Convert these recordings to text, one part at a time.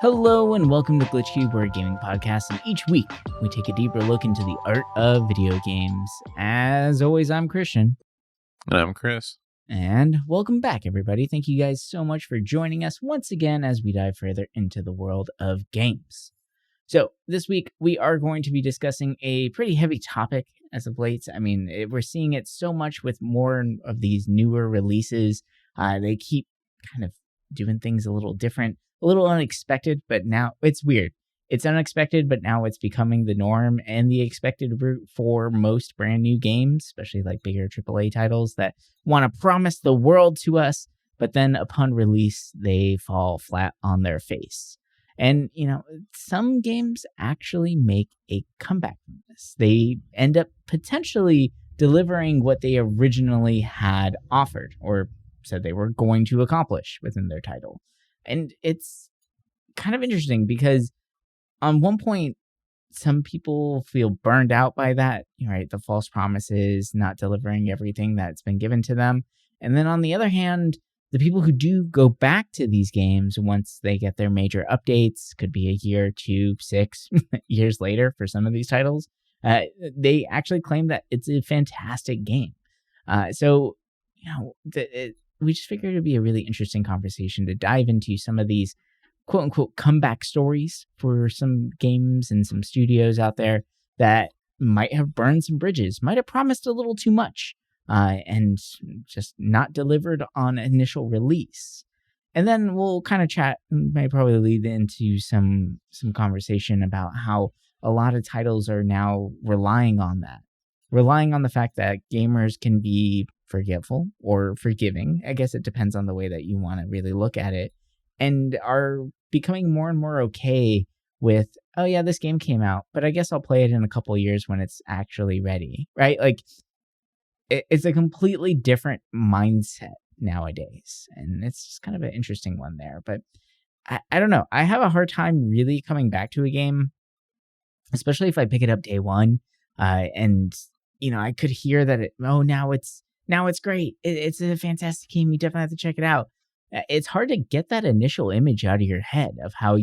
Hello and welcome to Glitch Cube, we're a gaming podcast, and each week we take a deeper look into the art of video games. As always, I'm Christian. And I'm Chris. And welcome back, everybody. Thank you guys so much for joining us once again as we dive further into the world of games. So this week we are going to be discussing a pretty heavy topic as of late. I mean, we're seeing it so much with more of these newer releases. They keep kind of doing things a little different. A little unexpected, but now it's weird. It's unexpected, but now it's becoming the norm and the expected route for most brand new games, especially like bigger AAA titles that want to promise the world to us, but then upon release, they fall flat on their face. And, some games actually make a comeback from this. They end up potentially delivering what they originally had offered or said they were going to accomplish within their title. And it's kind of interesting because on one point, some people feel burned out by that, right? The false promises, not delivering everything that's been given to them. And then on the other hand, the people who do go back to these games once they get their major updates, could be a year, 2, 6 years later for some of these titles, they actually claim that it's a fantastic game. We just figured it'd be a really interesting conversation to dive into some of these quote unquote comeback stories for some games and some studios out there that might have burned some bridges, might have promised a little too much, and just not delivered on initial release. And then we'll kind of chat, may probably lead into some conversation about how a lot of titles are now relying on the fact that gamers can be forgetful or forgiving. I guess it depends on the way that you want to really look at it, and are becoming more and more okay with, oh yeah, this game came out, but I guess I'll play it in a couple of years when it's actually ready, right? Like it's a completely different mindset nowadays, and it's just kind of an interesting one there. But I don't know. I have a hard time really coming back to a game, especially if I pick it up day one, and I could hear that now it's great. It's a fantastic game. You definitely have to check it out. It's hard to get that initial image out of your head of how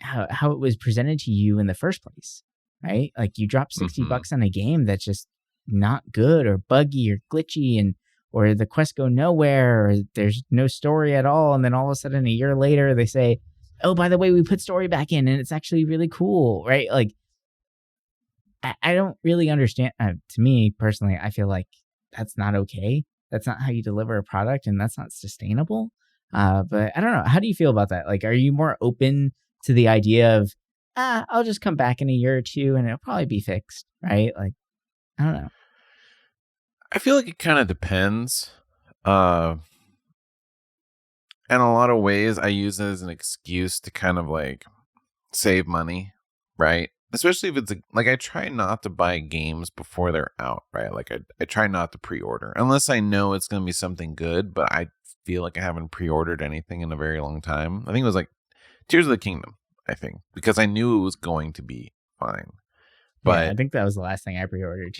how it was presented to you in the first place, right? Like you drop $60 on a game that's just not good or buggy or glitchy, or the quests go nowhere, or there's no story at all, and then all of a sudden a year later they say, "Oh, by the way, we put story back in, and it's actually really cool," right? Like I don't really understand. To me personally, I feel like that's not okay. That's not how you deliver a product, and that's not sustainable. But I don't know. How do you feel about that? Like, are you more open to the idea of, I'll just come back in a year or two and it'll probably be fixed, right? Like, I don't know. I feel like it kind of depends. In a lot of ways, I use it as an excuse to kind of like save money, right? Especially if it's I try not to buy games before they're out, right? Like I try not to pre-order unless I know it's going to be something good, but I feel like I haven't pre-ordered anything in a very long time. I think it was like Tears of the Kingdom, I think, because I knew it was going to be fine. But yeah, I think that was the last thing I pre-ordered.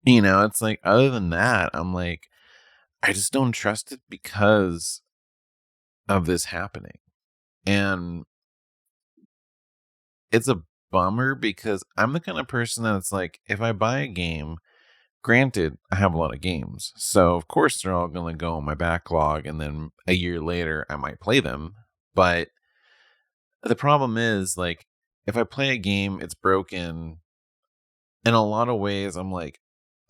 It's like, other than that, I'm like, I just don't trust it because of this happening. And it's a bummer because I'm the kind of person that's like, if I buy a game, granted, I have a lot of games, so of course they're all going to go in my backlog, and then a year later I might play them. But the problem is, like, if I play a game, it's broken. In a lot of ways, I'm like,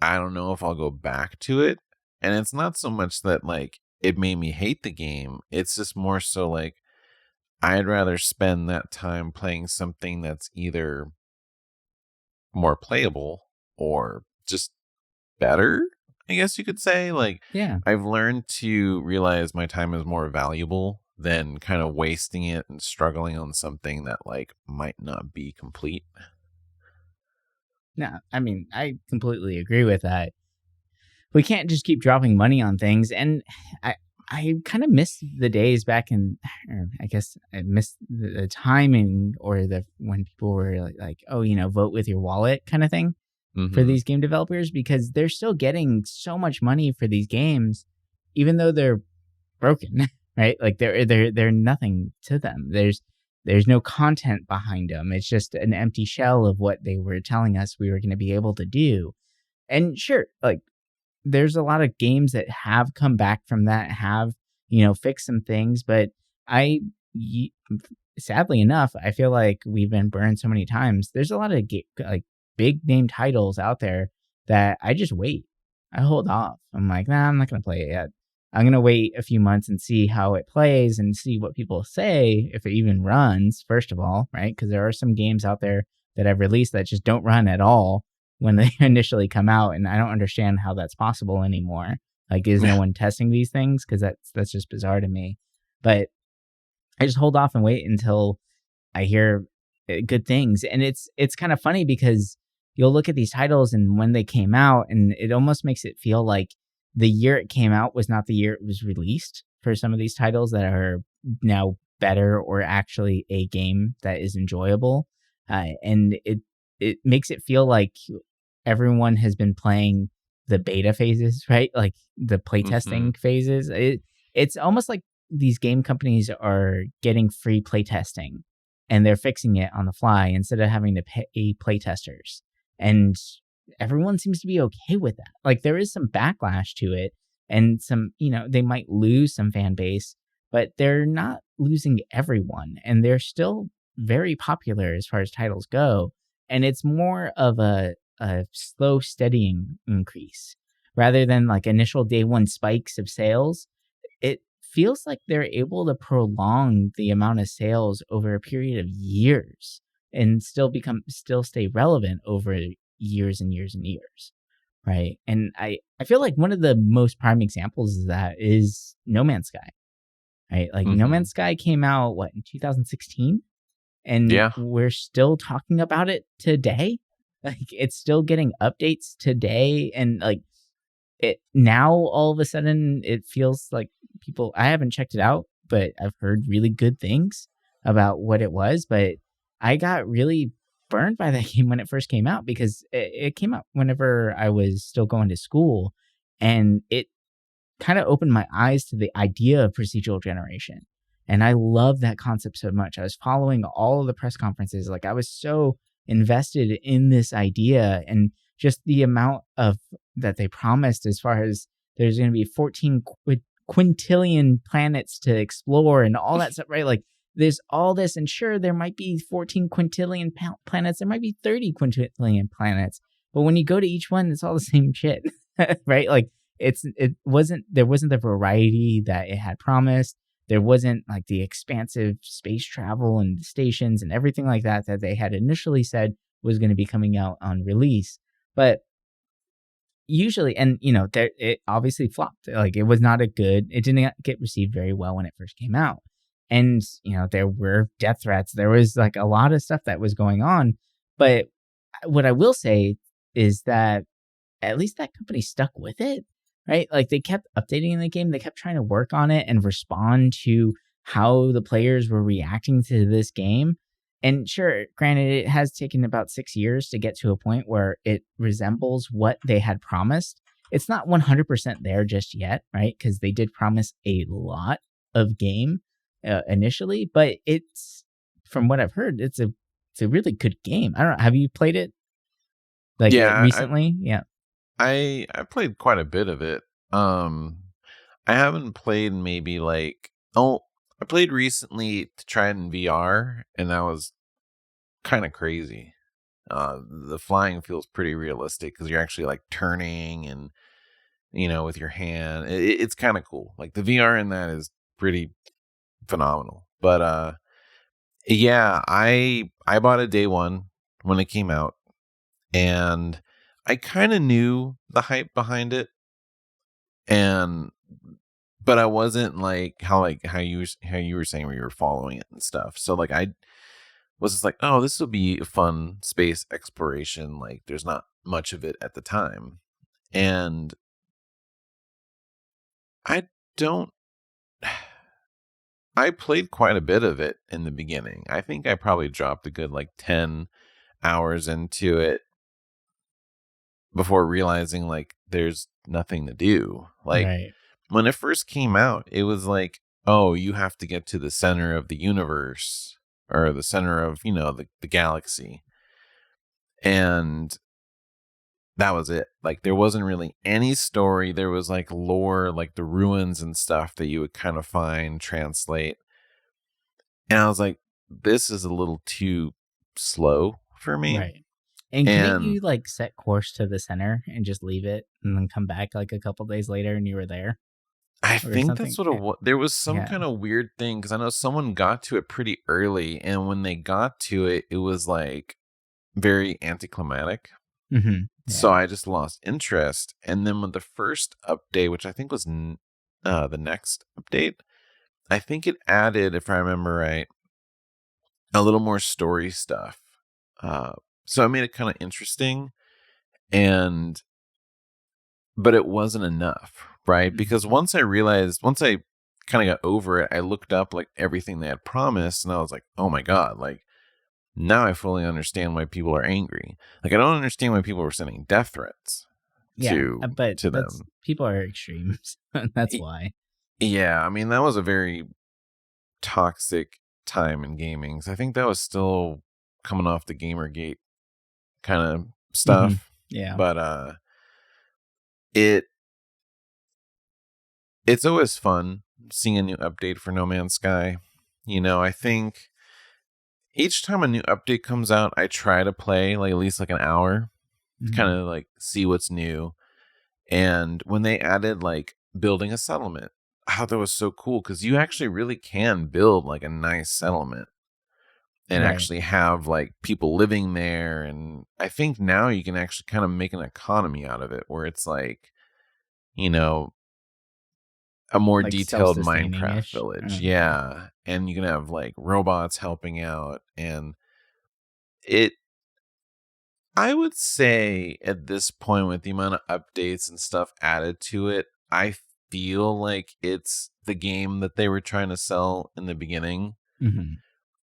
I don't know if I'll go back to it. And it's not so much that like it made me hate the game. It's just more so like, I'd rather spend that time playing something that's either more playable or just better, I guess you could say. Like, yeah, I've learned to realize my time is more valuable than kind of wasting it and struggling on something that like might not be complete. No, I mean, I completely agree with that. We can't just keep dropping money on things, and I kind of miss the days back in, or I guess I miss the timing, or when people were like, oh, vote with your wallet kind of thing for these game developers, because they're still getting so much money for these games, even though they're broken, right? Like they're nothing to them. There's no content behind them. It's just an empty shell of what they were telling us we were going to be able to do. And sure, like there's a lot of games that have come back from that, have, fixed some things, but I y- sadly enough, I feel like we've been burned so many times. There's a lot of like big name titles out there that I just wait. I hold off. I'm like, nah, I'm not going to play it yet. I'm going to wait a few months and see how it plays and see what people say, if it even runs, first of all, right? Because there are some games out there that I've released that just don't run at all when they initially come out. And I don't understand how that's possible anymore. Like, is no one testing these things? Because that's just bizarre to me. But I just hold off and wait until I hear good things. And it's kind of funny because you'll look at these titles and when they came out, and it almost makes it feel like the year it came out was not the year it was released for some of these titles that are now better or actually a game that is enjoyable. And it makes it feel like everyone has been playing the beta phases, right? Like the Mm-hmm. playtesting phases. It's almost like these game companies are getting free playtesting and they're fixing it on the fly instead of having to pay playtesters. And everyone seems to be okay with that. Like there is some backlash to it and some, they might lose some fan base, but they're not losing everyone and they're still very popular as far as titles go. And it's more of a slow, steadying increase rather than like initial day one spikes of sales. It feels like they're able to prolong the amount of sales over a period of years and still stay relevant over years and years and years. Right. And I feel like one of the most prime examples of that is No Man's Sky. Right. Like No Mm-hmm. Man's Sky came out in 2016, and Yeah. we're still talking about it today. Like it's still getting updates today, and like it now all of a sudden it feels like people, I haven't checked it out, but I've heard really good things about what it was, but I got really burned by that game when it first came out because it came out whenever I was still going to school, and it kind of opened my eyes to the idea of procedural generation. And I love that concept so much. I was following all of the press conferences. Like I was so invested in this idea and just the amount of that they promised as far as there's going to be 14 quintillion planets to explore and all that stuff, right? Like there's all this, and sure, there might be 14 quintillion planets. There might be 30 quintillion planets. But when you go to each one, it's all the same shit, right? Like there wasn't the variety that it had promised. There wasn't like the expansive space travel and stations and everything like that that they had initially said was going to be coming out on release. But usually, and there, it obviously flopped. Like it didn't get received very well when it first came out. And there were death threats. There was like a lot of stuff that was going on. But what I will say is that at least that company stuck with it, right? Like they kept updating the game. They kept trying to work on it and respond to how the players were reacting to this game. And sure, granted, it has taken about 6 years to get to a point where it resembles what they had promised. It's not 100% there just yet, right? Because they did promise a lot of game initially, but it's, from what I've heard, it's a really good game. I don't know. Have you played it like Yeah. recently? Yeah. I played quite a bit of it. I haven't played maybe like, oh, I played recently to try it in VR, and that was kind of crazy. The flying feels pretty realistic because you're actually like turning and with your hand. It's kind of cool. Like the VR in that is pretty phenomenal. But yeah, I bought it day one when it came out, and I kind of knew the hype behind it, and but I wasn't like how you were saying where you were following it and stuff. So like I was just like, oh, this will be a fun space exploration. Like there's not much of it at the time, and I don't. I played quite a bit of it in the beginning. I think I probably dropped a good like 10 hours into it before realizing like there's nothing to do. Like Right. when it first came out, it was like, oh, you have to get to the center of the universe or the center of, the galaxy. And that was it. Like, there wasn't really any story. There was like lore, like the ruins and stuff that you would kind of find, translate. And I was like, this is a little too slow for me. Right. And couldn't And you like set course to the center and just leave it and then come back like a couple days later and you were there I or think something? that's what it was. There was some Yeah. kind of weird thing because I know someone got to it pretty early. And when they got to it, it was like very anticlimactic. Mm-hmm. So Yeah. I just lost interest. And then with the first update, which I think was the next update, I think it added, if I remember right, a little more story stuff. So it made it kind of interesting, but it wasn't enough, right? Mhm. Because once I kind of got over it, I looked up like everything they had promised, and I was like, oh my God, like now I fully understand why people are angry. Like I don't understand why people were sending death threats Yeah. to But that's them. people are extremes. That's why. Yeah, I mean that was a very toxic time in gaming. So I think that was still coming off the Gamergate kind of Mm-hmm. stuff. Yeah. But it it's always fun seeing a new update for No Man's Sky. I think each time a new update comes out, I try to play like at least like an hour, kind Mm-hmm. of like see what's new. And when they added like building a settlement, I thought that was so cool because you actually really can build like a nice settlement and Right. actually have like people living there. And I think now you can actually kind of make an economy out of it where it's like, you know, a more Like detailed self-sustaining Minecraft ish. village. Okay. Yeah. And you can have like robots helping out. And it, I would say at this point, with the amount of updates and stuff added to it, I feel like it's the game that they were trying to sell in the beginning Mm-hmm.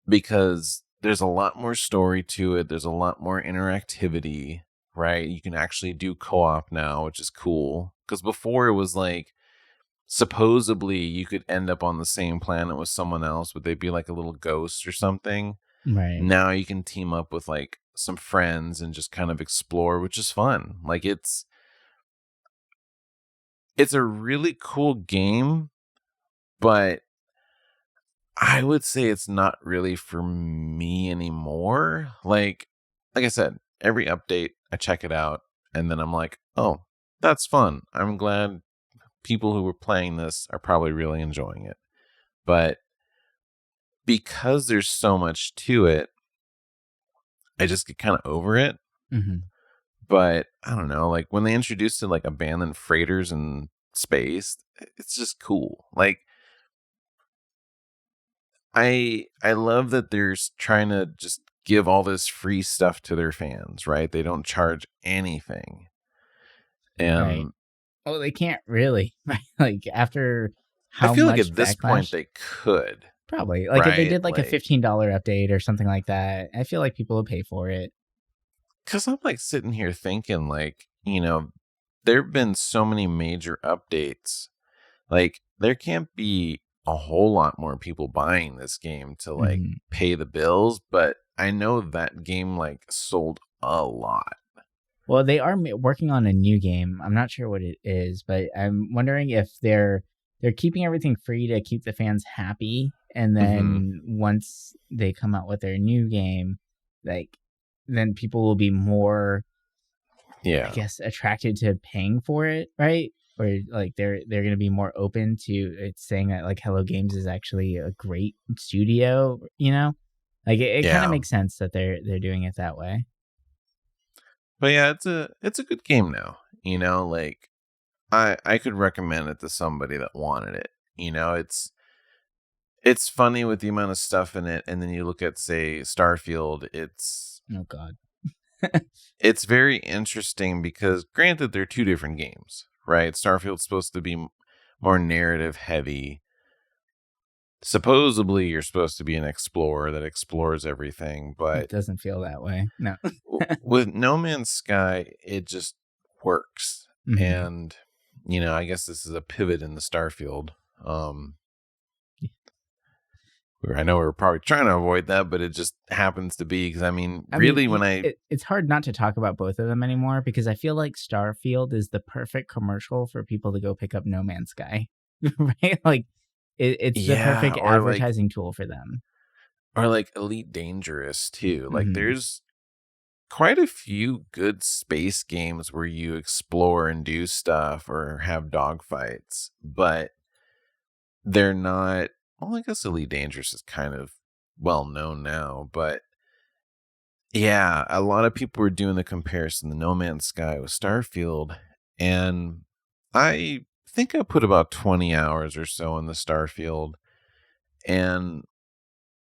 because there's a lot more story to it. There's a lot more interactivity, right? You can actually do co-op now, which is cool. Because before it was like, supposedly you could end up on the same planet with someone else, but they'd be like a little ghost or something. Right. Now you can team up with like some friends and just kind of explore, which is fun. Like it's a really cool game, but I would say it's not really for me anymore. Like I said, every update I check it out and then I'm like, "Oh, that's fun. I'm glad people who were playing this are probably really enjoying it." But because there's so much to it, I just get kind of over it. Mm-hmm. But I don't know, like when they introduced it like abandoned freighters in space, it's just cool. Like I love that they're trying to just give all this free stuff to their fans, right? They don't charge anything. Right. And Oh, they can't really. Like after I how feel like much at this point backlash? they could, Probably. Like if they right? did like a Like $15 update or something like that, I feel like people would pay for it. cuz I'm like sitting here thinking like, there've been so many major updates. Like there can't be a whole lot more people buying this game to like Mm-hmm. pay the bills, but I know that game like sold a lot. Well, they are working on a new game. I'm not sure what it is, but I'm wondering if they're keeping everything free to keep the fans happy, and Hmm. then once they come out with their new game, like then people will be more, I Yeah. guess, attracted to paying for it, right? Or like they're gonna be more open to it saying that like Hello Games is actually a great studio, you know? Like it kind of Yeah. makes sense that they're doing it that way. But yeah, it's a good game now. Like I could recommend it to somebody that wanted it. It's funny with the amount of stuff in it, and then you look at say Starfield, Oh God. it's very interesting because granted they're two different games, right? Starfield's supposed to be more narrative heavy. Supposedly you're supposed to be an explorer that explores everything, It but doesn't feel that way. No. with No Man's Sky it just works. Hmm. And I guess this is a pivot in the Starfield. I know we're probably trying to avoid that, but it just happens to be because I mean, really, when I it's hard not to talk about both of them anymore because I feel like Starfield is the perfect commercial for people to go pick up No Man's Sky, right? Like, it's the yeah, perfect advertising tool for them. or like Elite Dangerous too. Like, Hmm. there's quite a few good space games where you explore and do stuff or have dogfights, but they're not. Well, I guess Elite Dangerous is kind of well known now, but yeah, a lot of people were doing the comparison to No Man's Sky with Starfield, and I think I put about 20 hours or so in the Starfield, and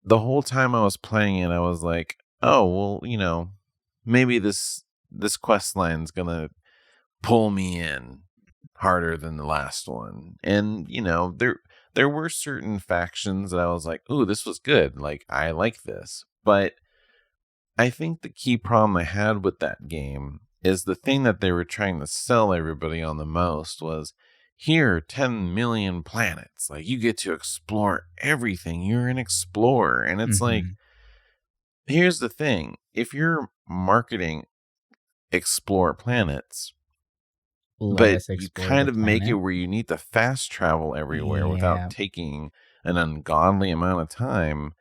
the whole time I was playing it, I was like, oh, well, maybe this quest line's gonna pull me in harder than the last one. And, there were certain factions that I was like, ooh, this was good. Like, I like this. But I think the key problem I had with that game is the thing that they were trying to sell everybody on the most was, here, 10 million planets. Like, you get to explore everything. You're an explorer. And it's like, Hmm. here's the thing. If you're marketing explore planets, Let but us you explore kind the of make it planet. where you need to fast travel everywhere without Yeah. taking an ungodly amount of time,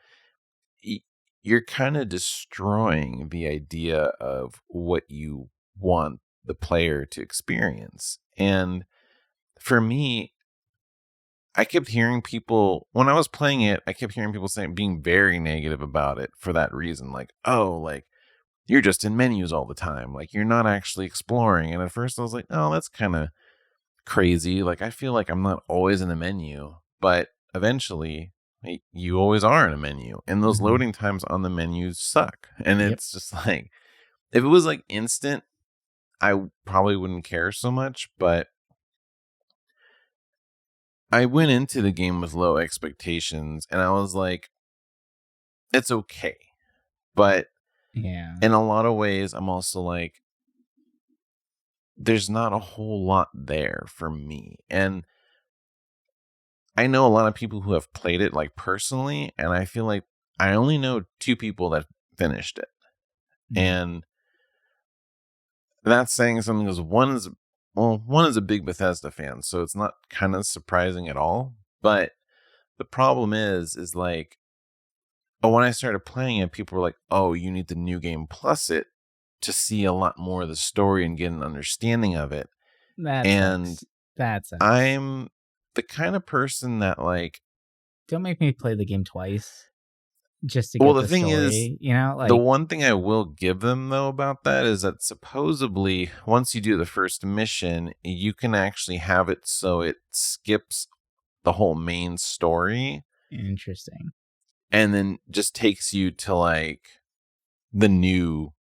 y- you're kind of destroying the idea of what you want the player to experience. And for me, I kept hearing people when I was playing it, I kept hearing people saying being very negative about it for that reason. Like, oh, like you're just in menus all the time. Like you're not actually exploring. And at first I was like, oh, that's kind of crazy. Like I feel like I'm not always in a menu, but eventually you always are in a menu. And those Hmm. loading times on the menus suck. And Yep. it's just like if it was like instant, I probably wouldn't care so much, but I went into the game with low expectations and I was like, it's okay. But Yeah. in a lot of ways, I'm also like, there's not a whole lot there for me. And I know a lot of people who have played it like personally, and I feel like I only know two people that finished it. Mm. And that's saying something because one is a big Bethesda fan, so it's not kind of surprising at all. But the problem is like, when I started playing it, people were like, oh, you need the new game plus it to see a lot more of the story and get an understanding of it. That And sucks. That sucks. I'm the kind of person that like, Don't make me play the game twice just to well, get the the thing is, story, you know? the Like, one thing I will give them though about that is that supposedly once you do the first mission, you can actually have it so it skips the whole main story interesting. and then just takes you to like the new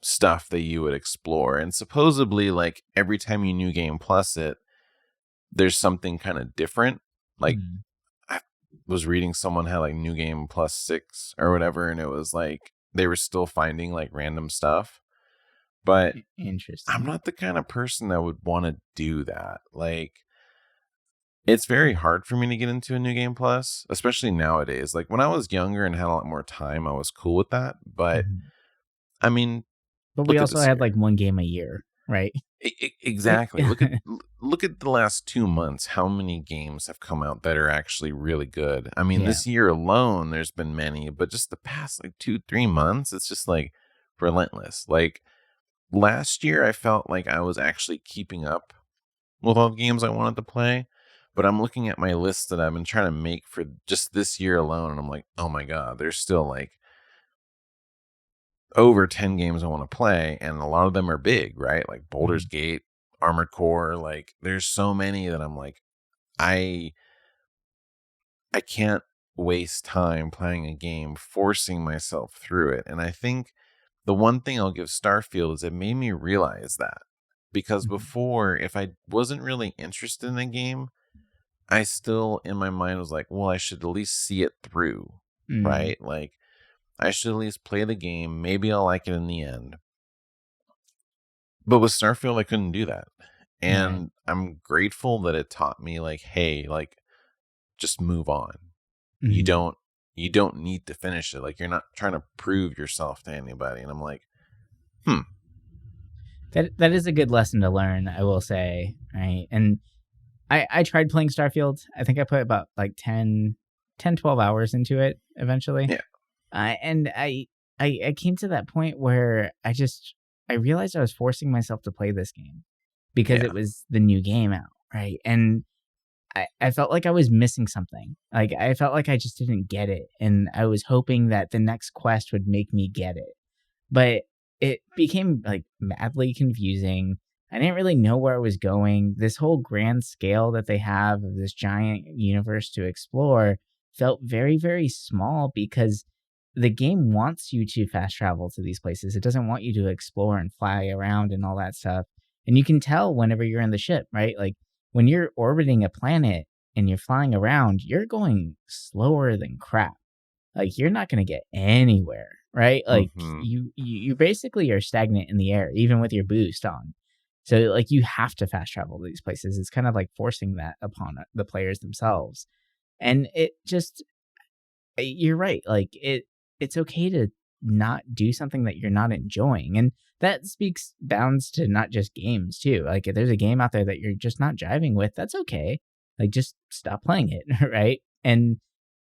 stuff that you would explore. And supposedly like every time you new game plus it, there's something kind of different. Like Mm. I was reading someone had like new game plus 6 or whatever, and it was like they were still finding like random stuff. But I'm Interesting. not the kind of person that would want to do that. Like it's very hard for me to get into a new game plus, especially nowadays. Like when I was younger and had a lot more time, I was cool with that. But Mhm. I mean, But we look at also this had year. like one game a year, right? Exactly. Look at the last 2 months. How many games have come out that are actually really good? I mean, Yeah. this year alone, there's been many, but just the past like 2-3 months, it's just like relentless. Like last year, I felt like I was actually keeping up with all the games I wanted to play. But I'm looking at my list that I've been trying to make for just this year alone, and I'm like, oh my god, there's still like over 10 games I want to play, and a lot of them are big, right? Like Baldur's Mhm. Gate, Armored Core, like there's so many that I'm like, I I can't waste time playing a game, forcing myself through it. And I think the one thing I'll give Starfield is it made me realize that. Because Mhm. before, if I wasn't really interested in a game, I still in my mind was like, well, I should at least see it through, Mm. right? Like I should at least play the game. Maybe I'll like it in the end. But with Starfield, I couldn't do that. Right. And I'm grateful that it taught me, like, hey, like, just move on. You Mhm. don't, you don't need to finish it. Like, you're not trying to prove yourself to anybody. And I'm like, That is a good lesson to learn, I will say, right? And I tried playing Starfield. I think I put about like 12 hours into it eventually. Yeah. And I came to that point where I realized I was forcing myself to play this game because Yeah. it was the new game out, right? And I felt like I was missing something. Like, I felt like I just didn't get it. And I was hoping that the next quest would make me get it. But it became like madly confusing. I didn't really know where I was going. This whole grand scale that they have of this giant universe to explore felt very, very small because the game wants you to fast travel to these places. It doesn't want you to explore and fly around and all that stuff. And you can tell whenever you're in the ship, right? Like, when you're orbiting a planet and you're flying around, you're going slower than crap. Like, you're not going to get anywhere, right? Like, Mm-hmm. you basically are stagnant in the air, even with your boost on. So, like, you have to fast travel to these places. It's kind of like forcing that upon the players themselves. And it just, you're right. Like, it's okay to not do something that you're not enjoying. And that speaks bounds to not just games too. Like, if there's a game out there that you're just not jiving with, that's okay. Like, just stop playing it, right? And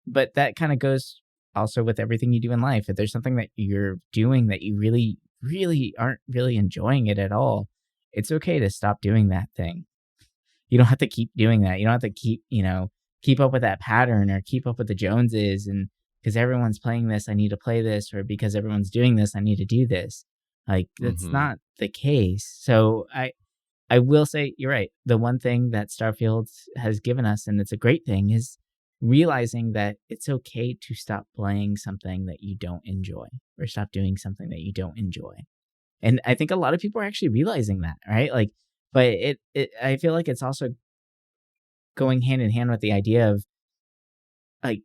but that kind of goes also with everything you do in life. If there's something that you're doing that you really, really aren't really enjoying it at all, it's okay to stop doing that thing. You don't have to keep doing that. You don't have to keep up with that pattern or keep up with the Joneses. And because everyone's playing this, I need to play this, or because everyone's doing this, I need to do this. Like, that's Mm-hmm. not the case. So I will say you're right. The one thing that Starfield has given us, and it's a great thing, is realizing that it's okay to stop playing something that you don't enjoy or stop doing something that you don't enjoy. And I think a lot of people are actually realizing that, right? Like, but I feel like it's also going hand in hand with the idea of like,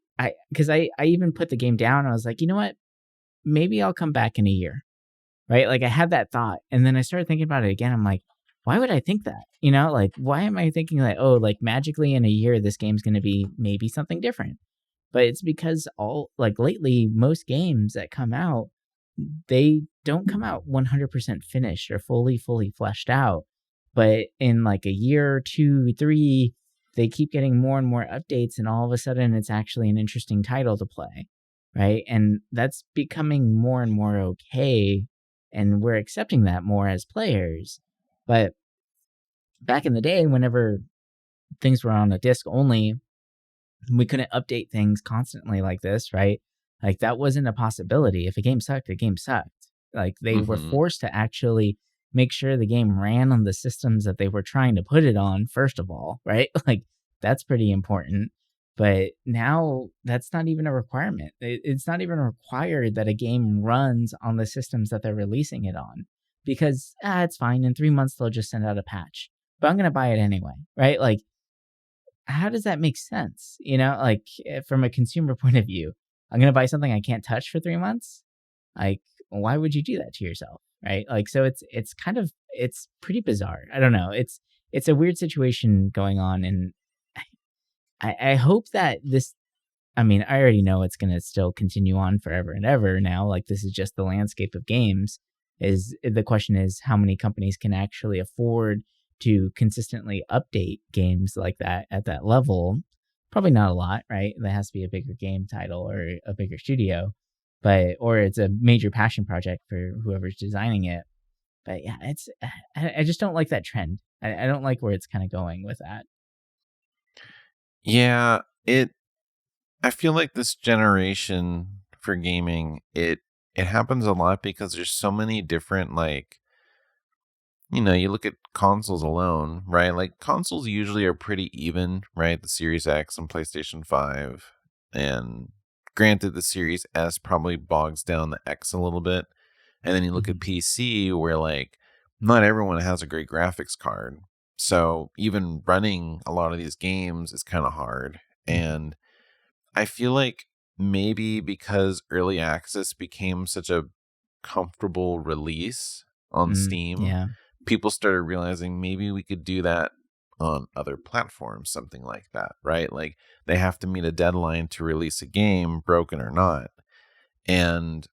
because I even put the game down. I was like, you know what? Maybe I'll come back in a year, right? Like, I had that thought, and then I started thinking about it again. I'm like, why would I think that? Like, why am I thinking like, oh, like magically in a year this game's going to be maybe something different? But it's because lately most games that come out, they don't come out 100% finished or fully fleshed out. But in like a year, 2, 3, they keep getting more and more updates, and all of a sudden it's actually an interesting title to play, right? And that's becoming more and more okay, and we're accepting that more as players. But back in the day, whenever things were on a disc only, we couldn't update things constantly like this, right? Like, that wasn't a possibility. If a game sucked, the game sucked. Like, they were Mm-hmm. forced to actually make sure the game ran on the systems that they were trying to put it on, first of all, right? Like, that's pretty important. But now that's not even a requirement. It's not even required that a game runs on the systems that they're releasing it on, because it's fine. In 3 months, they'll just send out a patch, but I'm going to buy it anyway, right? Like, how does that make sense? Like, from a consumer point of view, I'm going to buy something I can't touch for 3 months. Like, why would you do that to yourself? Right. Like, so it's pretty bizarre. I don't know. It's a weird situation going on. And I hope that I mean, I already know it's going to still continue on forever and ever now. Like, this is just the landscape of games. The question is how many companies can actually afford to consistently update games like that at that level. Probably not a lot, right? There has to be a bigger game title or a bigger studio, or it's a major passion project for whoever's designing it. But yeah, I just don't like that trend. I don't like where it's kind of going with that. Yeah, I feel like this generation for gaming, it happens a lot because there's so many different, like, you look at consoles alone, right? Like, consoles usually are pretty even, right? The Series X and PlayStation 5. And granted, the Series S probably bogs down the X a little bit. And then you look at Mhm. PC, where, like, not everyone has a great graphics card. So even running a lot of these games is kind of hard. Mhm. And I feel like maybe because early access became such a comfortable release on Steam, Yeah. people started realizing maybe we could do that on other platforms, something like that, right? Like they have to meet a deadline to release a game, broken or not. And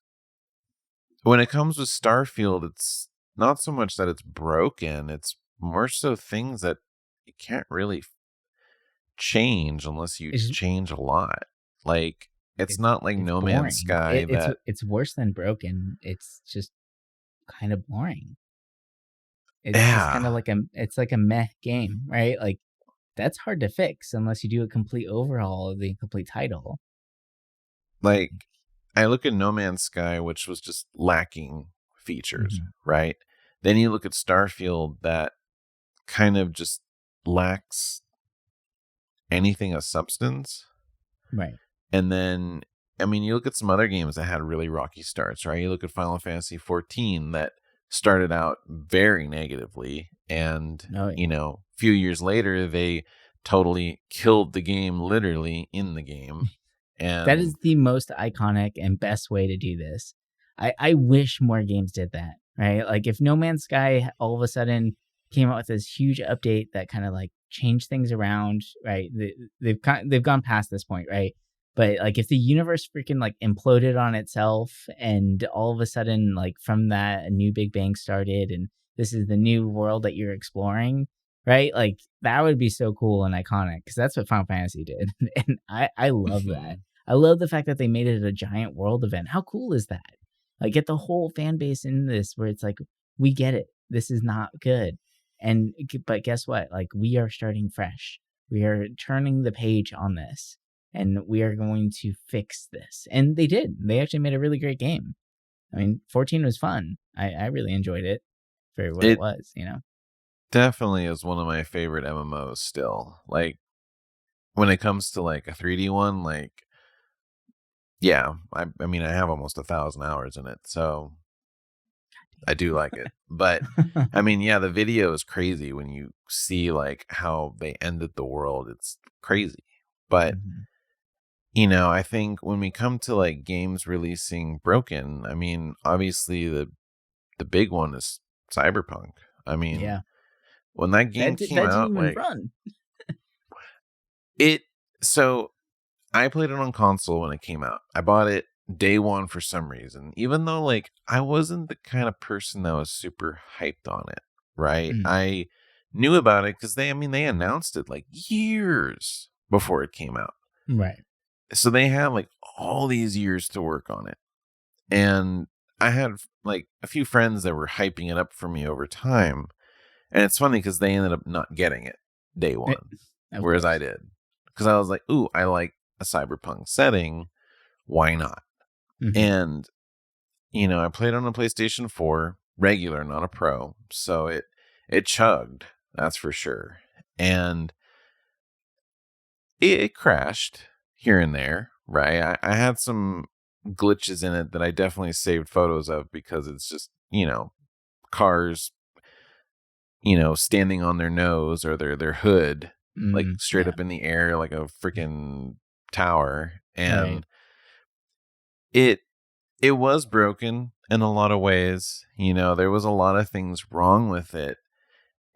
when it comes with Starfield, it's not so much that it's broken, it's more so things that you can't really change unless you It's change a lot. Like it's it's not like it's No Man's boring. Sky that It's worse than broken. It's just kind of boring. It's just kind of yeah, like a meh game, right? Like that's hard to fix unless you do a complete overhaul of the complete title. like I look at No Man's Sky, which was just lacking features, Hmm. right? Then you look at Starfield that kind of just lacks anything of substance. Right. And then, I mean, you look at some other games that had really rocky starts, right? You look at Final Fantasy 14 that started out very negatively. And, Oh yeah. a few years later, they totally killed the game literally in the game. That And is the most iconic and best way to do this. I wish more games did that, right? Like if No Man's Sky all of a sudden came out with this huge update that kind of like changed things around, right? They've gone past this point, right? But like if the universe freaking like imploded on itself and all of a sudden like from that a new Big Bang started and this is the new world that you're exploring, right? Like that would be so cool and iconic because that's what Final Fantasy did, and I love that. mhm, I love the fact that they made it a giant world event. How cool is that? Like, get the whole fan base in this where it's like, we get it. This is not good. But guess what? Like, we are starting fresh. We are turning the page on this and we are going to fix this. And they did. They actually made a really great game. I mean, 14 was fun. I really enjoyed it for what it it was, you know? definitely is one of my favorite MMOs still. Like, when it comes to like a 3D one, like, yeah, I mean, I have almost 1,000 hours in it. So I do like it. But I mean, yeah, the video is crazy when you see like how they ended the world. It's crazy. But Mhm. I think when we come to like games releasing broken, I mean, obviously the big one is Cyberpunk. I mean, Yeah. when that game came That didn't out, even like run. it so I played it on console when it came out. I bought it day one for some reason, even though like I wasn't the kind of person that was super hyped on it, right? Mm, I knew about it because they announced it like years before it came out. right. So they had like all these years to work on it. And I had like a few friends that were hyping it up for me over time. And it's funny because they ended up not getting it day Eh, one, Of whereas I course. did. Because I was like, ooh, I like a cyberpunk setting. Why not? Hmm. And, I played on a PlayStation 4, regular, not a pro. So it chugged, that's for sure. And it crashed here and there, right? I had some glitches in it that I definitely saved photos of because it's just, cars, standing on their nose or their hood, like Mm, straight yeah. up in the air like a freaking tower. Right. And it it was broken in a lot of ways. There was a lot of things wrong with it.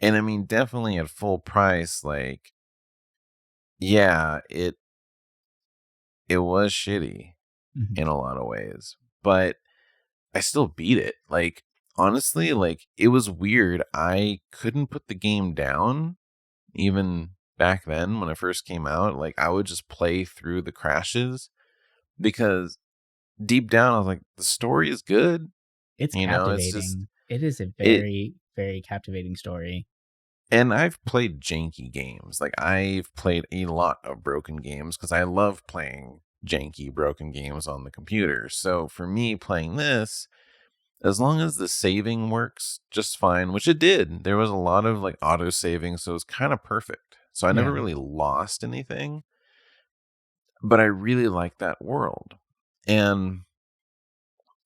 And I mean, definitely at full price, like, yeah, it was shitty Mhm. in a lot of ways, but I still beat it. Like, honestly, like, it was weird. I couldn't put the game down even back then when it first came out. Like, I would just play through the crashes because deep down, I was like, the story is good. It's It's just, captivating. It is a it, very, very captivating story. and I've played janky games. Like, I've played a lot of broken games because I love playing janky, broken games on the computer. So for me, playing this, as long as the saving works just fine, which it did. There was a lot of like auto saving, so it was kind of perfect. So I never Yeah. really lost anything, but I really like that world. And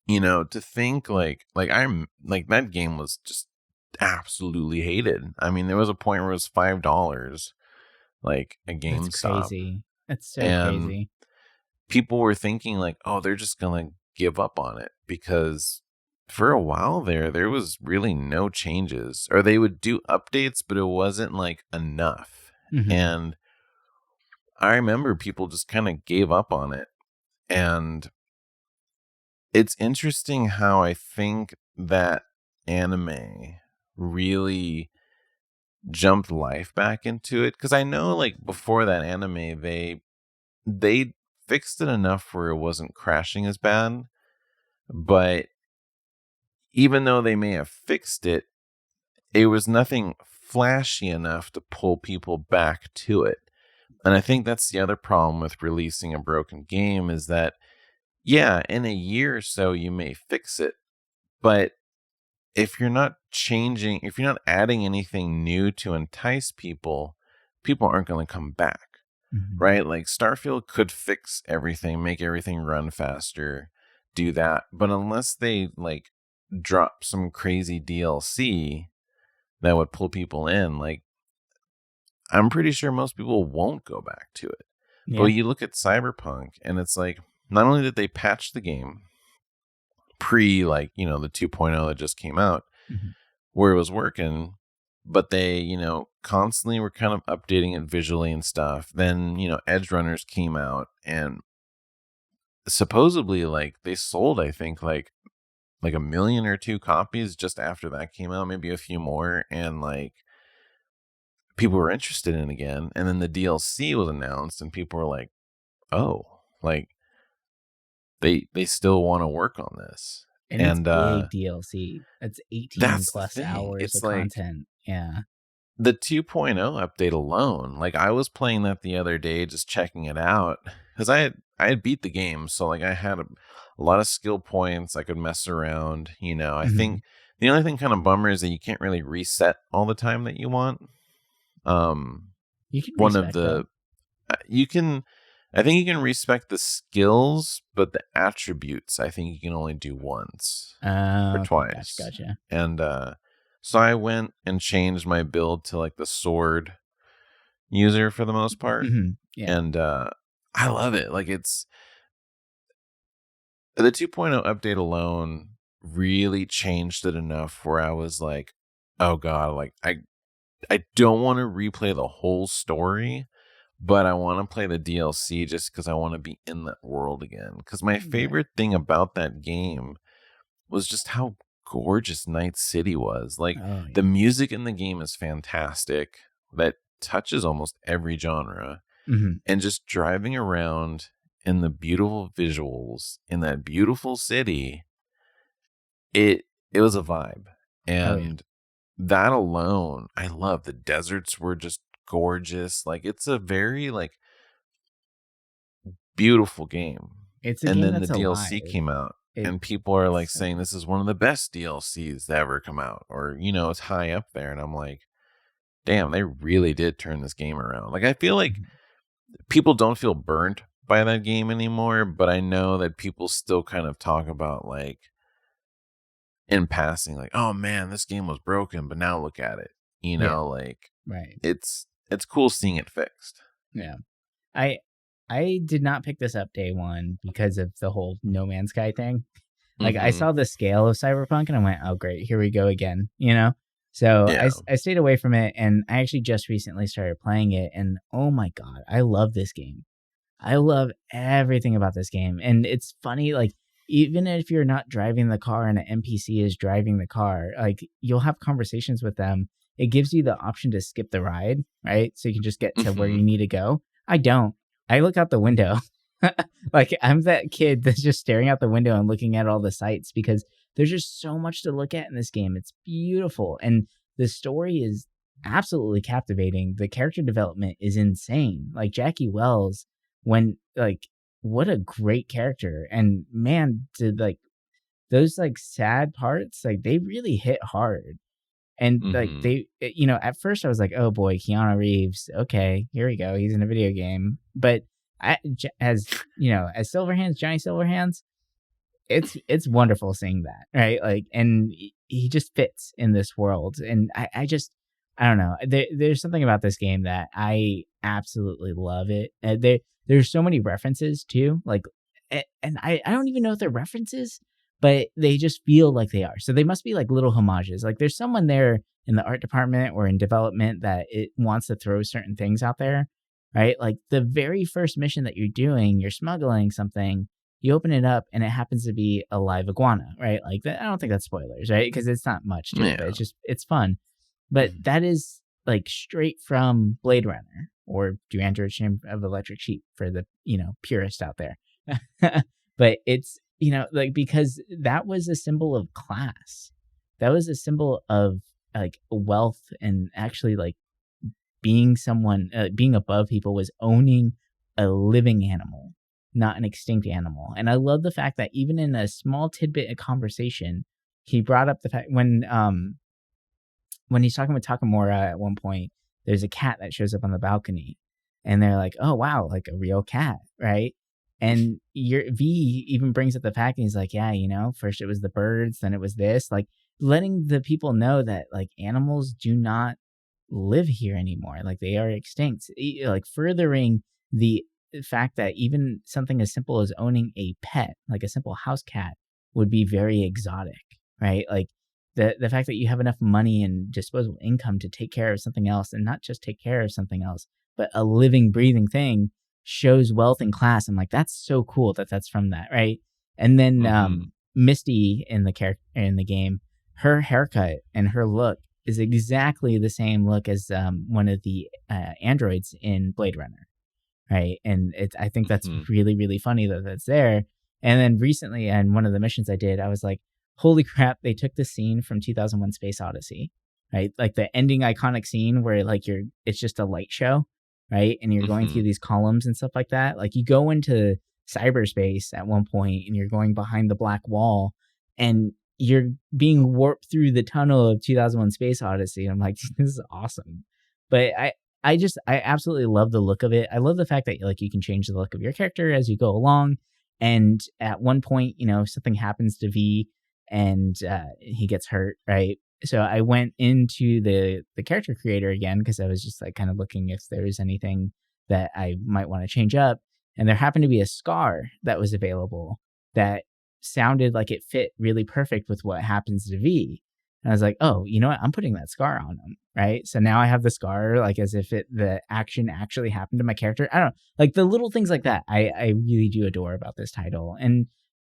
to think like I'm like that game was just absolutely hated. I mean, there was a point where it was $5 like a That's GameStop, crazy. That's so and crazy. people were thinking like, oh, they're just gonna give up on it because for a while there was really no changes, or they would do updates, but it wasn't like enough. Mm-hmm. And I remember people just kind of gave up on it. And it's interesting how I think that anime really jumped life back into it, because I know like before that anime they fixed it enough where it wasn't crashing as bad, but even though they may have fixed it, it was nothing flashy enough to pull people back to it. And I think that's the other problem with releasing a broken game, is that yeah, in a year or so you may fix it, but if you're not changing, if you're not adding anything new to entice people, people aren't going to come back, Mm-hmm. right? Like Starfield could fix everything, make everything run faster, do that. But unless they like drop some crazy DLC that would pull people in, like I'm pretty sure most people won't go back to it. But Yeah. you look at Cyberpunk and it's like, not only did they patch the game pre like, the 2.0 that just came out, Mm-hmm. where it was working, but they, constantly were kind of updating it visually and stuff. Then, Edge Runners came out, and supposedly like they sold, I think, like a million or two copies just after that came out, maybe a few more, and like people were interested in it again. And then the DLC was announced and people were like, "Oh, like they still want to work on this." And it's And big DLC. That's 18 that's the plus thing. hours It's of like content. Yeah. the 2.0 update alone, like I was playing that the other day, just checking it out, because I had beat the game, so like I had a lot of skill points. I could mess around. I Mm-hmm. think the only thing kind of bummer is that you can't really reset all the time that you want. Um, You can one of respect it. the you can, I think you can respect the skills, but the attributes I think you can only do once or Okay. Gotcha. twice. Gotcha. And so I went and changed my build to like the sword user for the most part. Mm-hmm. Yeah. And I love it. Like it's the 2.0 update alone really changed it enough where I was like, oh god, like I don't want to replay the whole story, but I want to play the DLC just because I want to be in that world again. Because my Right. favorite thing about that game was just how gorgeous Night City was. Like Oh, the yeah. music in the game is fantastic. That touches almost every genre. Mm-hmm. And just driving around in the beautiful visuals in that beautiful city, it it was a vibe. Oh, yeah. And that alone, I love. The deserts were just gorgeous. Like it's a very like beautiful game. It's a And game then the that's DLC alive. came out, It's and people are like so saying good. this is one of the best DLCs to ever come out, or it's high up there. And I'm like, damn, they really did turn this game around. Like I feel like Mhm. people don't feel burnt by that game anymore, but I know that people still kind of talk about like in passing, like, oh man, this game was broken, but now look at it. Yeah. Like Right. it's cool seeing it fixed. Yeah. I I did not pick this up day one because of the whole No Man's Sky thing. Like I Mm-hmm. saw the scale of Cyberpunk and I went, "Oh great, here we go again," you know? So Yeah. I stayed away from it and I actually just recently started playing it and oh my god, I love this game. I love everything about this game. And it's funny, like, even if you're not driving the car and an NPC is driving the car, like, you'll have conversations with them. It gives you the option to skip the ride, right? So you can just get to where Mm-hmm. you need to go. I don't. I look out the window. Like, I'm that kid that's just staring out the window and looking at all the sights because there's just so much to look at in this game. It's beautiful. And the story is absolutely captivating. The character development is insane. Like, Jackie Wells when like what a great character and man did like those like sad parts like they really hit hard and like Mm-hmm. at first I was like, oh boy, Keanu Reeves, okay, here we go, he's in a video game. But as as Silverhands, Johnny Silverhands, it's wonderful seeing that, right? Like, and he just fits in this world, and I just I don't know. There's something about this game that I absolutely love it. There's so many references too, like, and I don't even know if they're references, but they just feel like they are. So they must be like little homages. Like there's someone there in the art department or in development that it wants to throw certain things out there, right? Like the very first mission that you're doing, you're smuggling something, you open it up and it happens to be a live iguana, right? Like I don't think that's spoilers, right? Because it's not much to it, but it's fun. But that is like straight from Blade Runner or Do Android Shame of Electric Sheep for the, purist out there. But it's, like, because that was a symbol of class. That was a symbol of like wealth and actually like being someone, being above people, was owning a living animal, not an extinct animal. And I love the fact that even in a small tidbit of conversation, he brought up the fact when he's talking with Takamura at one point, there's a cat that shows up on the balcony and they're like, oh, wow, like a real cat, right? And V even brings up the fact, and he's like, yeah, first it was the birds, then it was this, like letting the people know that like animals do not live here anymore. Like they are extinct, like furthering the fact that even something as simple as owning a pet, like a simple house cat, would be very exotic, right? Like the fact that you have enough money and disposable income to take care of something else, and not just take care of something else, but a living, breathing thing, shows wealth and class. I'm like, that's so cool that's from that, right? And then Misty in the game, her haircut and her look is exactly the same look as one of the androids in Blade Runner, right? And I think that's really, really funny that that's there. And then recently, in one of the missions I did, I was like, holy crap, they took the scene from 2001 Space Odyssey, right? Like the ending iconic scene where like it's just a light show, right? And you're going through these columns and stuff like that. Like you go into cyberspace at one point and you're going behind the black wall and you're being warped through the tunnel of 2001 Space Odyssey. And I'm like, this is awesome. But I absolutely love the look of it. I love the fact that like you can change the look of your character as you go along. And at one point, something happens to V and he gets hurt, right? So I went into the character creator again because I was just like kind of looking if there was anything that I might want to change up. And there happened to be a scar that was available that sounded like it fit really perfect with what happens to V. And I was like, oh, you know what? I'm putting that scar on him, right? So now I have the scar like as if the action actually happened to my character. I don't know, like the little things like that I really do adore about this title. And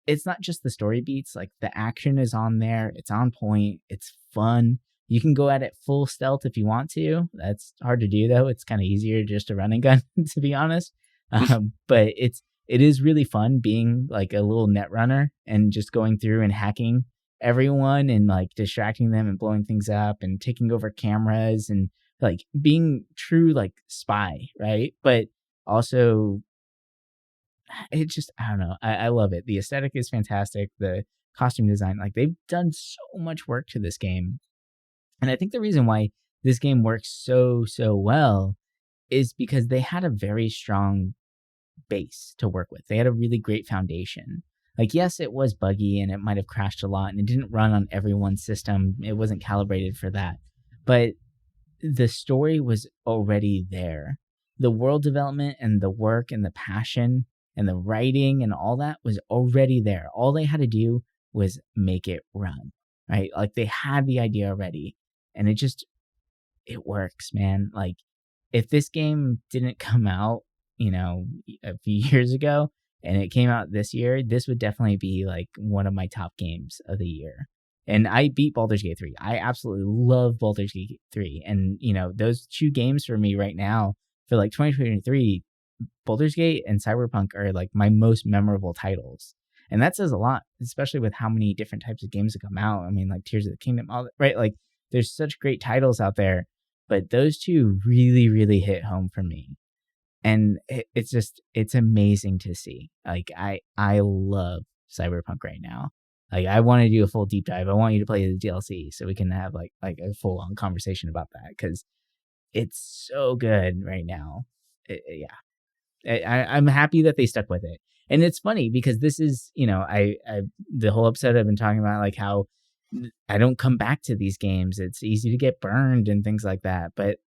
it's not just the story beats, like the action is on there. It's on point. It's fun. You can go at it full stealth if you want to. That's hard to do though. It's kind of easier just to run and gun, to be honest. But it is really fun being like a little net runner and just going through and hacking everyone and like distracting them and blowing things up and taking over cameras and like being true like spy, right? But also it just, I don't know. I love it. The aesthetic is fantastic. The costume design, like they've done so much work to this game. And I think the reason why this game works so well is because they had a very strong base to work with. They had a really great foundation. Like, yes, it was buggy and it might have crashed a lot and it didn't run on everyone's system. It wasn't calibrated for that. But the story was already there. The world development and the work and the passion and the writing and all that was already there. All they had to do was make it run, right? Like they had the idea already and it works, man. Like if this game didn't come out, a few years ago and it came out this year, this would definitely be like one of my top games of the year. And I beat Baldur's Gate 3. I absolutely love Baldur's Gate 3. And, those two games for me right now for like 2023, Baldur's Gate and Cyberpunk are like my most memorable titles. And that says a lot, especially with how many different types of games that come out. I mean, like Tears of the Kingdom, all that, right? Like there's such great titles out there, but those two really, really hit home for me. And it's amazing to see. Like I love Cyberpunk right now. Like I want to do a full deep dive. I want you to play the DLC so we can have like a full on conversation about that because it's so good right now. I'm happy that they stuck with it. And it's funny because this is, the whole episode I've been talking about like how I don't come back to these games. It's easy to get burned and things like that. But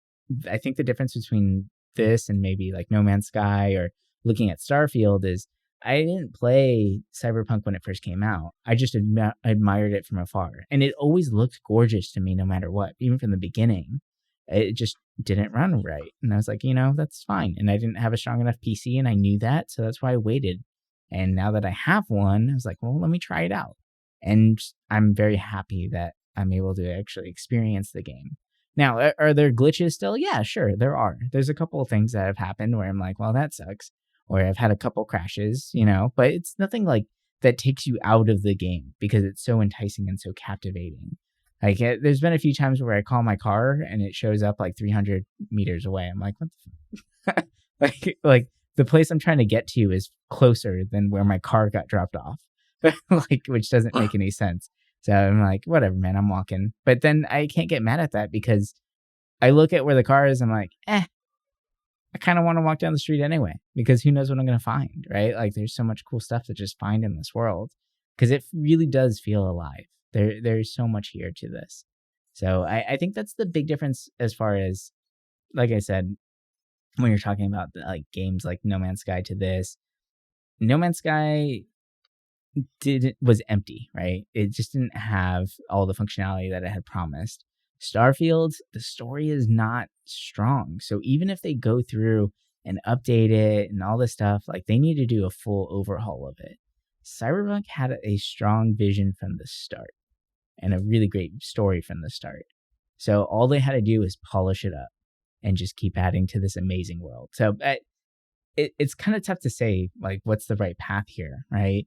I think the difference between this and maybe like No Man's Sky or looking at Starfield is I didn't play Cyberpunk when it first came out. I just admired it from afar. And it always looked gorgeous to me no matter what, even from the beginning. It just didn't run right. And I was like, that's fine. And I didn't have a strong enough PC, and I knew that. So that's why I waited. And now that I have one, I was like, well, let me try it out. And I'm very happy that I'm able to actually experience the game. Now, are there glitches still? Yeah, sure, there are. There's a couple of things that have happened where I'm like, well, that sucks. Or I've had a couple crashes, but it's nothing like that takes you out of the game because it's so enticing and so captivating. Like, there's been a few times where I call my car and it shows up like 300 meters away. I'm like, what the like the place I'm trying to get to is closer than where my car got dropped off, which doesn't make any sense. So I'm like, whatever, man, I'm walking. But then I can't get mad at that because I look at where the car is. I'm like, I kind of want to walk down the street anyway, because who knows what I'm going to find, right? Like, there's so much cool stuff to just find in this world because it really does feel alive. There's so much here to this. So I think that's the big difference as far as, like I said, when you're talking about like games like No Man's Sky to this. No Man's Sky was empty, right? It just didn't have all the functionality that it had promised. Starfield, the story is not strong. So even if they go through and update it and all this stuff, like, they need to do a full overhaul of it. Cyberpunk had a strong vision from the start and a really great story from the start. So all they had to do was polish it up and just keep adding to this amazing world. So it's kind of tough to say, like, what's the right path here, right?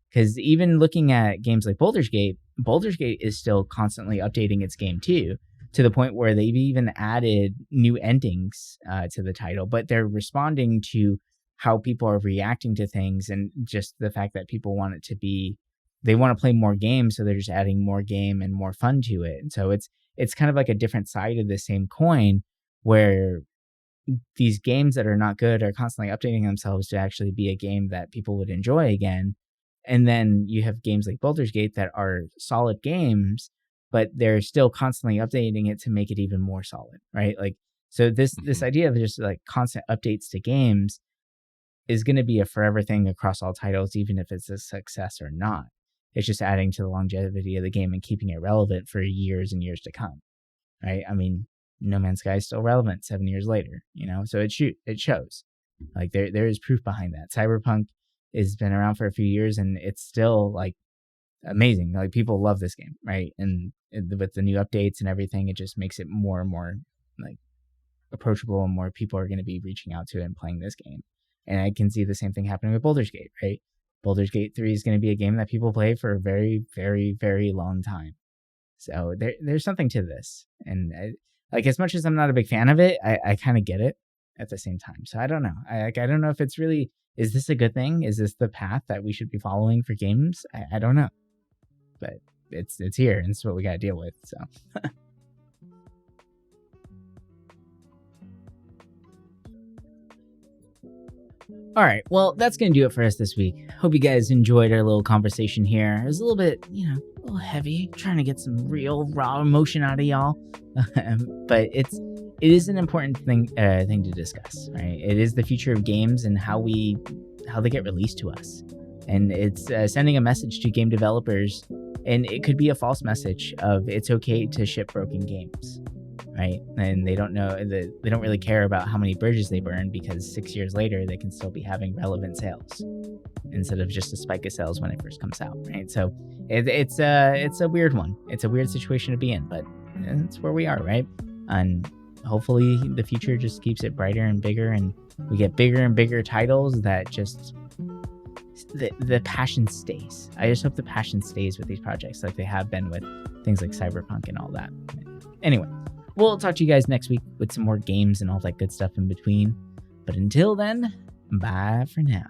Because even looking at games like Baldur's Gate is still constantly updating its game too, to the point where they've even added new endings to the title, but they're responding to how people are reacting to things and just the fact that people want it to be, they want to play more games, so they're just adding more game and more fun to it. And so it's kind of like a different side of the same coin, where these games that are not good are constantly updating themselves to actually be a game that people would enjoy again. And then you have games like Baldur's Gate that are solid games, but they're still constantly updating it to make it even more solid, right? Like, so this idea of just like constant updates to games is going to be a forever thing across all titles, even if it's a success or not. It's just adding to the longevity of the game and keeping it relevant for years and years to come, right? I mean, No Man's Sky is still relevant 7 years later, so it shows. Like, there is proof behind that. Cyberpunk has been around for a few years and it's still like amazing. Like, people love this game, right? And with the new updates and everything, it just makes it more and more like approachable, and more people are going to be reaching out to it and playing this game. And I can see the same thing happening with Baldur's Gate, right? Baldur's Gate 3 is going to be a game that people play for a very, very, very long time. So there's something to this. And like, as much as I'm not a big fan of it, I kind of get it at the same time. So I don't know. I don't know if it's really, is this a good thing? Is this the path that we should be following for games? I don't know. But it's here, and it's what we got to deal with. So. All right, well, that's going to do it for us this week. Hope you guys enjoyed our little conversation here. It was a little bit, a little heavy, trying to get some real raw emotion out of y'all. But it is an important thing to discuss, right? It is the future of games and how they get released to us. And it's sending a message to game developers, and it could be a false message of it's okay to ship broken games. Right? And they don't really care about how many bridges they burn, because 6 years later they can still be having relevant sales instead of just a spike of sales when it first comes out, right? So it's a weird one. It's a weird situation to be in, but it's where we are, right? And hopefully the future just keeps it brighter and bigger, and we get bigger and bigger titles that just the passion stays. I just hope the passion stays with these projects like they have been with things like Cyberpunk and all that. Anyway, we'll talk to you guys next week with some more games and all that good stuff in between. But until then, bye for now.